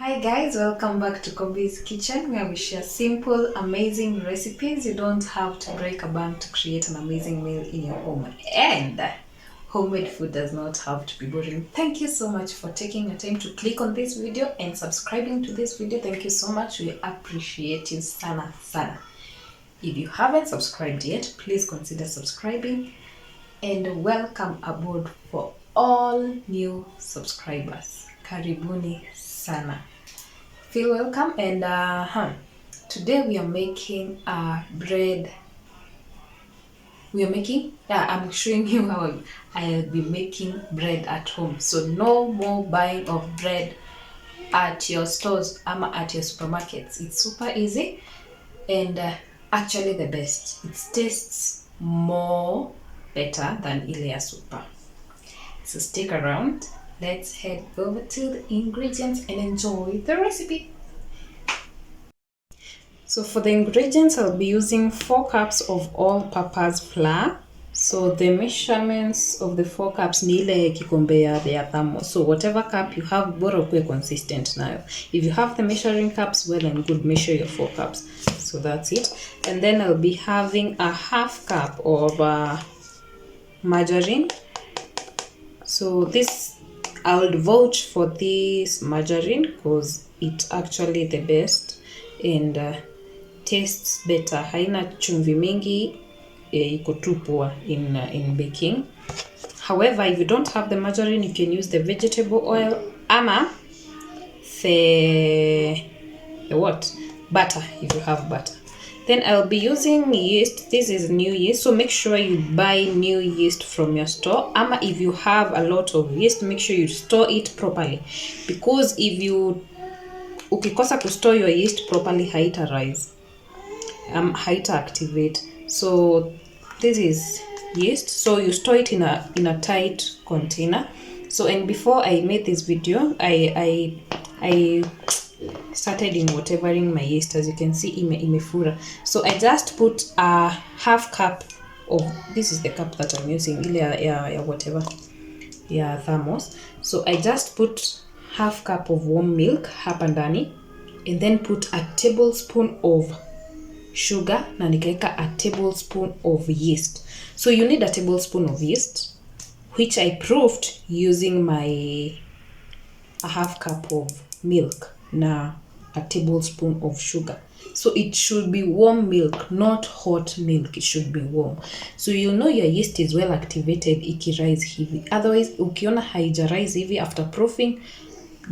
Hi guys, welcome back to Kobe's Kitchen, where we share simple, amazing recipes. You don't have to break a bank to create an amazing meal in your home. And homemade food does not have to be boring. Thank you so much for taking the time to click on this video and subscribing to this video. Thank you so much. We appreciate you sana. If you haven't subscribed yet, please consider subscribing. And welcome aboard for all new subscribers. Karibuni sana. Feel welcome. And today we are making bread. I'm showing you how I'll be making bread at home. So no more buying of bread at your stores or at your supermarkets. It's super easy and actually the best. It tastes more better than ile ya super. So stick around. Let's head over to the ingredients and enjoy the recipe. So for the ingredients, I'll be using 4 cups of all-purpose flour. So the measurements of the 4 cups ni ile kikombe ya thermos. So whatever cup you have, bora ukue consistent nayo. If you have the measuring cups, well and good, measure your 4 cups. So that's it. And then I'll be having a half cup of margarine. So this, I would vouch for this margarine because it's actually the best and tastes better. Haina chumvi mingi, iko tu poa in baking. However, if you don't have the margarine, you can use the vegetable oil ama the butter if you have butter. Then I'll be using yeast. This is new yeast, so make sure you buy new yeast from your store. Ama if you have a lot of yeast, make sure you store it properly, because if you ukikosa to store your yeast properly, haita rise, haita activate. So this is yeast, so you store it in a tight container. So, and before I made this video, I started in watering my yeast. As you can see, imefura. So I just put a half cup of, this is the cup that I'm using, whatever, thermos. So I just put half cup of warm milk hapa ndani, and then put a tablespoon of sugar na nikaeka a tablespoon of yeast. So you need a tablespoon of yeast, which I proofed using a half cup of milk na a tablespoon of sugar. So it should be warm milk, not hot milk. It should be warm. So you'll know your yeast is well activated ikirise hivi. Otherwise, ukiona haija rise hivi after proofing,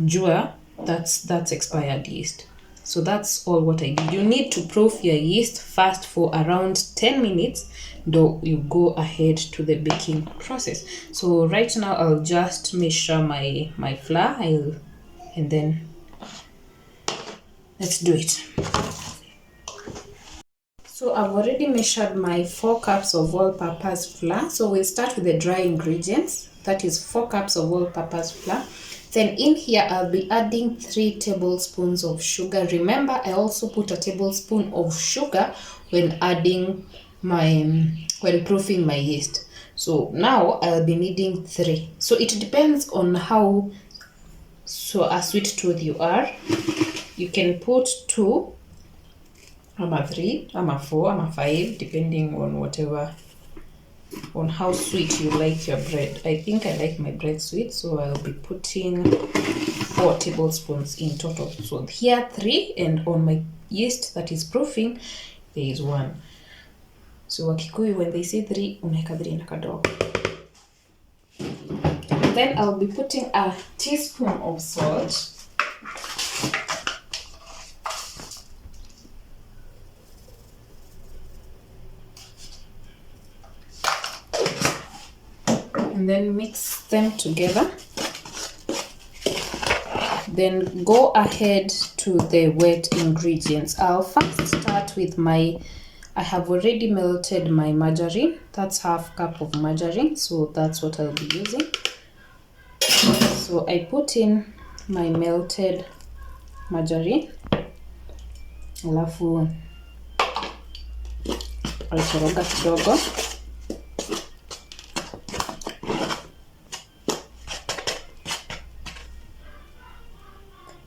jua that's expired yeast. So that's all what I did. You need to proof your yeast first for around 10 minutes, though you go ahead to the baking process. So right now I'll just measure my flour, and then let's do it. So I've already measured my 4 cups of all-purpose flour. So we'll start with the dry ingredients. That is 4 cups of all-purpose flour. Then in here, I'll be adding 3 tablespoons of sugar. Remember, I also put a tablespoon of sugar when when proofing my yeast. So now I'll be needing 3. So it depends on how a sweet tooth you are. You can put 2, ama 3, ama 4, ama 5, depending on how sweet you like your bread. I think I like my bread sweet, so I'll be putting 4 tablespoons in total. So here 3, and on my yeast that is proofing, there is 1. So Wakikuyu, when they say 3, unaweka 3 na kadogo. Then I'll be putting a teaspoon of salt. And then mix them together. Then go ahead to the wet ingredients. I'll first start with I have already melted my margarine. That's half cup of margarine, so that's what I'll be using. So I put in my melted margarine. Alafu aikoroga kidogo.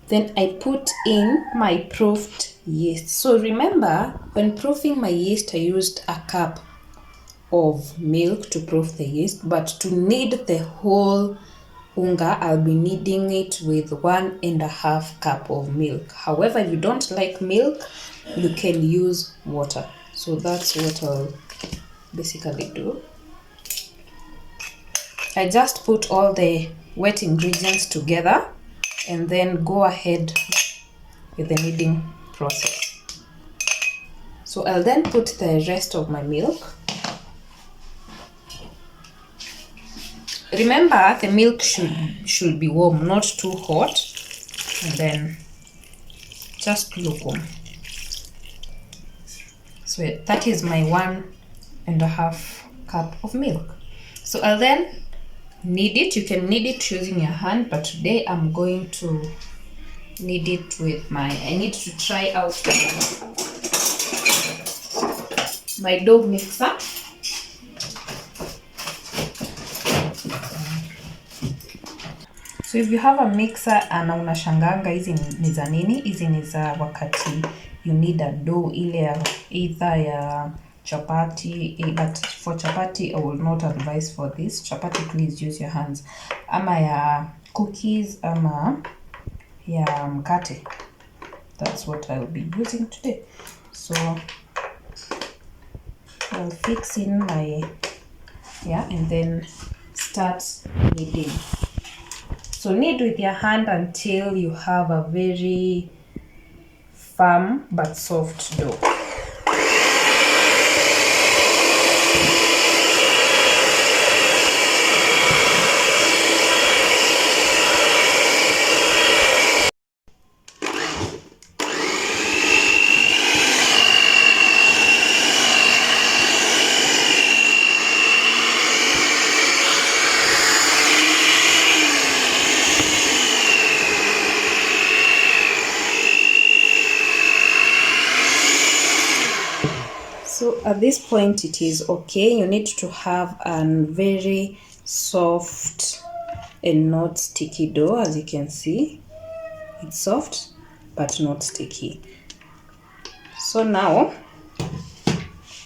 Then I put in my proofed yeast. So remember, when proofing my yeast, I used a cup of milk to proof the yeast, but to knead the whole unga, I'll be kneading it with 1.5 cup of milk. However, if you don't like milk, you can use water. So that's what I'll basically do. I just put all the wet ingredients together and then go ahead with the kneading process. So I'll then put the rest of my milk. Remember, the milk should be warm, not too hot. And then just lukewarm. So that is my 1.5 cup of milk. So I'll then knead it. You can knead it using your hand, but today I'm going to knead it with I need to try out my dough mixer. So if you have a mixer na unashanganga hizi ni za nini, hizi ni za wakati you need a dough ile either ya chapati, but for chapati I will not advise for this. Chapati, please use your hands. Ama ya cookies, ama ya mkate. That's what I'll be using today. So I'll fix in my, and then start kneading. So knead with your hand until you have a very firm but soft dough. So at this point it is okay. You need to have a very soft and not sticky dough. As you can see, it's soft but not sticky. So now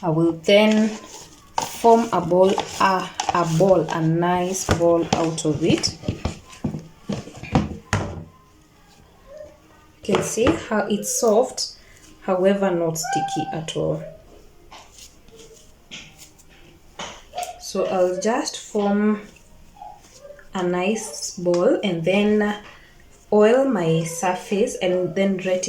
I will then form a nice ball out of it. You can see how it's soft, however not sticky at all. So I'll just form a nice ball and then oil my surface and then let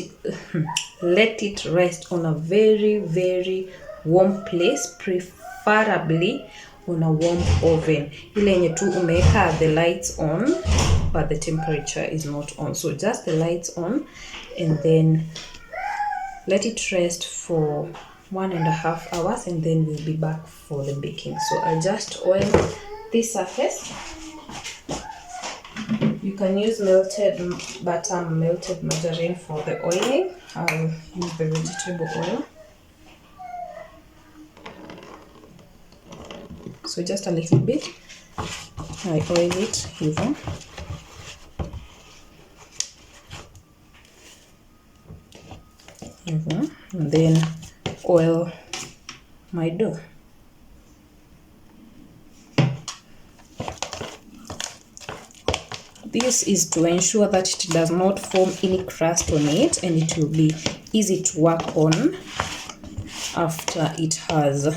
it rest on a very, very warm place, preferably on a warm oven. Ile yenye tu umeweka the lights on but the temperature is not on. So just the lights on and then let it rest for 1.5 hours and then we'll be back for the baking. So I'll just oil this surface. You can use melted butter, melted margarine for the oiling. I'll use the vegetable oil. So just a little bit. I oil it even. And then oil my dough. This is to ensure that it does not form any crust on it and it will be easy to work on after it has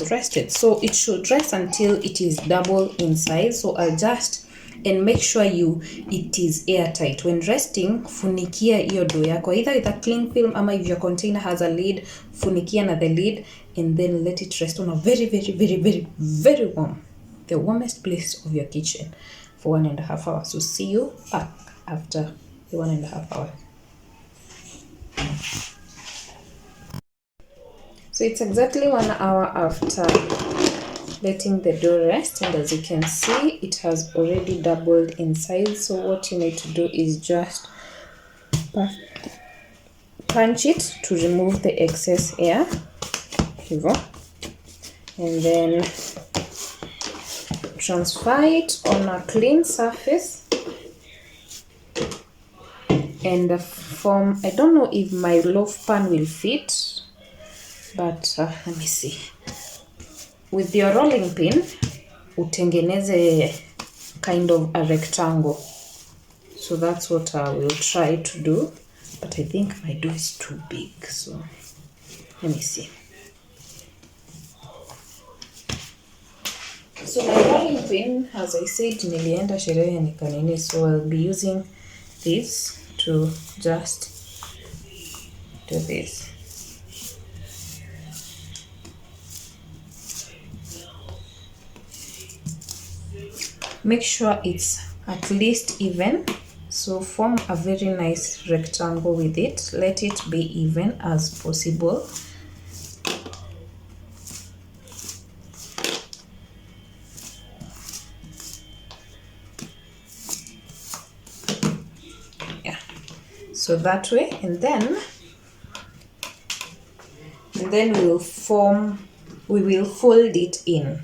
rested. So it should rest until it is double in size. So I'll just and make sure it is airtight. When resting, funikia hiyo dough yako either with a cling film ama if your container has a lid, funikia na the lid and then let it rest on a very, very, very, very, very warm, the warmest place of your kitchen for 1.5 hours. So see you back after the 1.5 hours. So it's exactly 1 hour after letting the dough rest, and as you can see, it has already doubled in size. So what you need to do is just punch it to remove the excess air, and then transfer it on a clean surface and form. I don't know if my loaf pan will fit, but let me see. With your rolling pin utengeneze kind of a rectangle. So that's what I will try to do, but I think my dough is too big, so let me see. So my rolling pin, as I said, nilienda sherehe nikanini, so I'll be using this to just do this. Make sure it's at least even, so form a very nice rectangle with it. Let it be even as possible. Yeah, so that way, and then we will fold it in.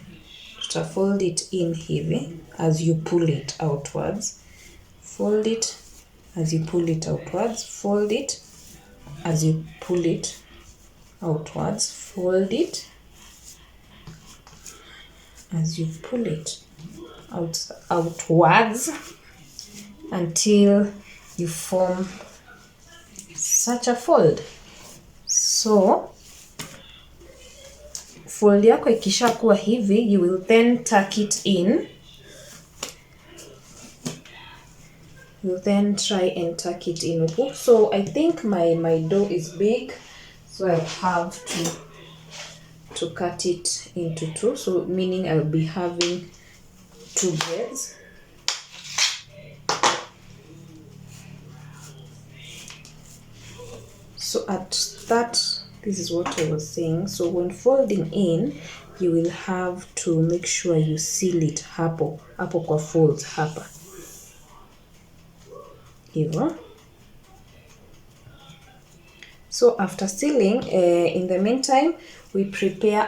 Fold it in hivi as you pull it outwards. Fold it as you pull it outwards. Fold it as you pull it outwards. Fold it as you pull it outwards until you form such a fold. So fold yako ikishakuwa hivi, you will then tuck it in. You then try and tuck it in. So I think my dough is big, so I have to cut it into two. So meaning I'll be having two breads. So at that, this is what I was saying. So when folding in, you will have to make sure you seal it hapo kwa folds hapa. Hivyo. So after sealing, in the meantime, we prepare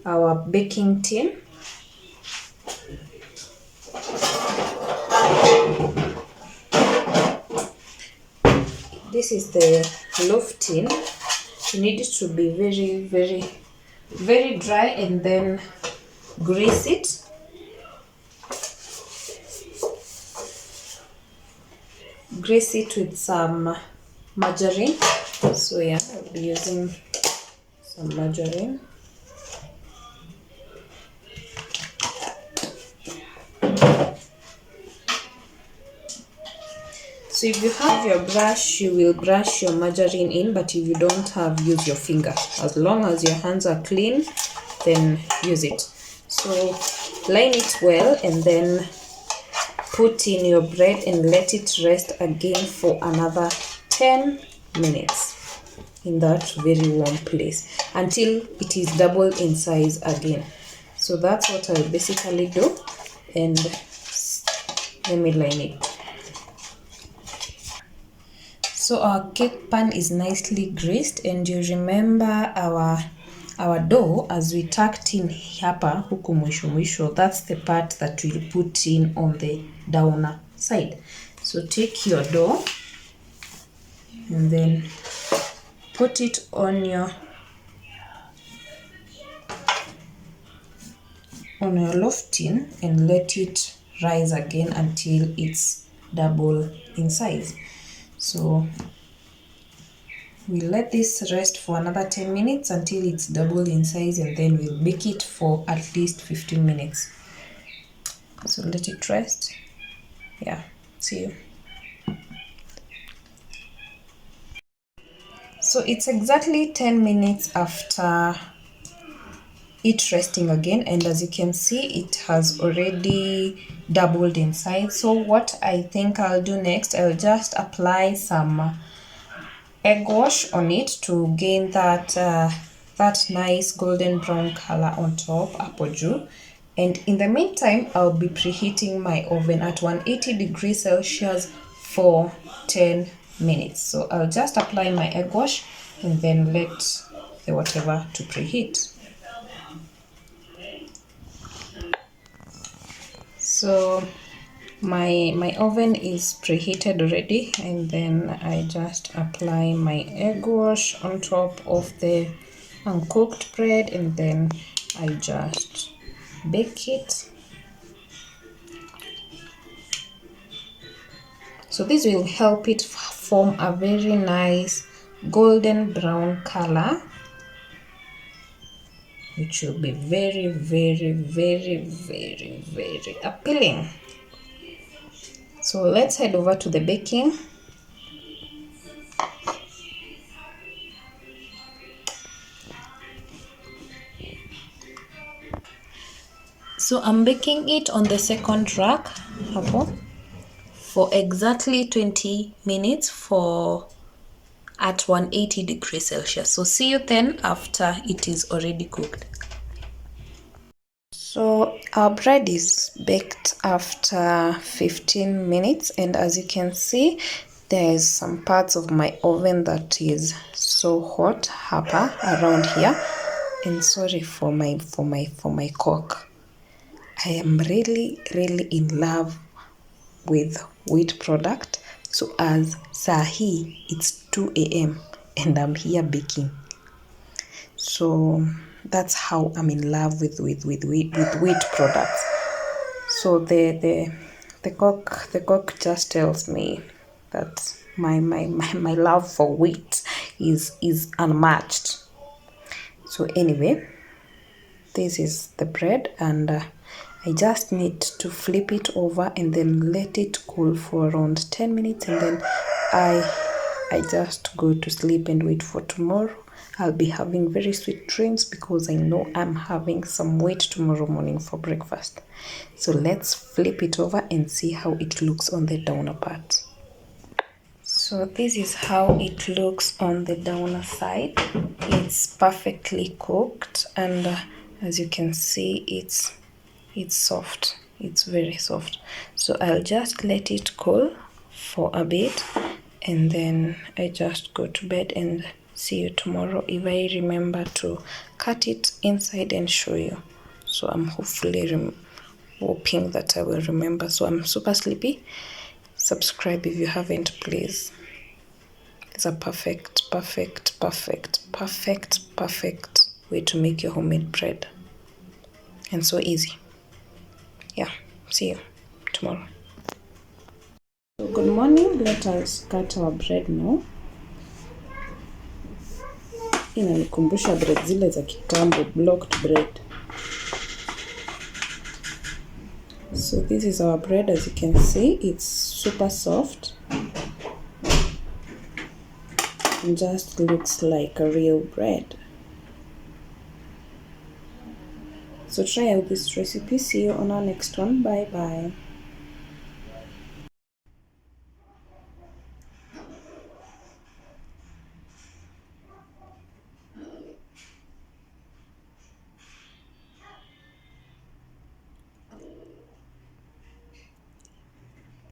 our baking tin. This is the loaf tin. You need it to be very, very, very dry, and then grease it. Grease it with some margarine. So yeah, I'll be using some margarine. So if you have your brush, you will brush your margarine in, but if you don't have, use your finger. As long as your hands are clean, then use it. So line it well, and then put in your bread and let it rest again for another 10 minutes in that very warm place until it is double in size again. So that's what I'll basically do, and let me line it. So our cake pan is nicely greased, and you remember our dough as we tucked in hapa huku mwisho, that's the part that we'll put in on the downer side. So take your dough and then put it on your loaf tin and let it rise again until it's double in size. So we let this rest for another 10 minutes until it's double in size, and then we'll bake it for at least 15 minutes. So let it rest. Yeah, see you. So it's exactly 10 minutes after it resting again, and as you can see, it has already doubled in size. So what I think I'll do next, I'll just apply some egg wash on it to gain that nice golden brown color on top, apple juu. And in the meantime, I'll be preheating my oven at 180 degrees Celsius for 10 minutes. So I'll just apply my egg wash and then let the whatever to preheat. So My oven is preheated already, and then I just apply my egg wash on top of the uncooked bread, and then I just bake it. So this will help it form a very nice golden brown color, which will be very, very, very, very, very appealing. So let's head over to the baking. So I'm baking it on the second rack for exactly 20 minutes at 180 degrees Celsius. So see you then after it is already cooked. So our bread is baked after 15 minutes, and as you can see, there's some parts of my oven that is so hot hapa around here. And sorry for my cork. I am really in love with wheat product. So as sahi, it's 2 a.m. and I'm here baking. So that's how I'm in love with wheat products. So the cook just tells me that my love for wheat is unmatched. So anyway, this is the bread, and I just need to flip it over and then let it cool for around 10 minutes, and then I just go to sleep and wait for tomorrow. I'll be having very sweet dreams because I know I'm having some wheat tomorrow morning for breakfast. So let's flip it over and see how it looks on the downer part. So this is how it looks on the downer side. It's perfectly cooked, and as you can see, it's soft. It's very soft. So I'll just let it cool for a bit, and then I just go to bed and see you tomorrow if I remember to cut it inside and show you. So I'm hopefully hoping that I will remember. So I'm super sleepy. Subscribe if you haven't, please. It's a perfect way to make your homemade bread, and so easy. Yeah, see you tomorrow. So good morning. Let us cut our bread now. Inanikumbusha bread zile za kitambo, blocked bread. So this is our bread. As you can see, it's super soft and just looks like a real bread. So try out this recipe. See you on our next one. Bye bye.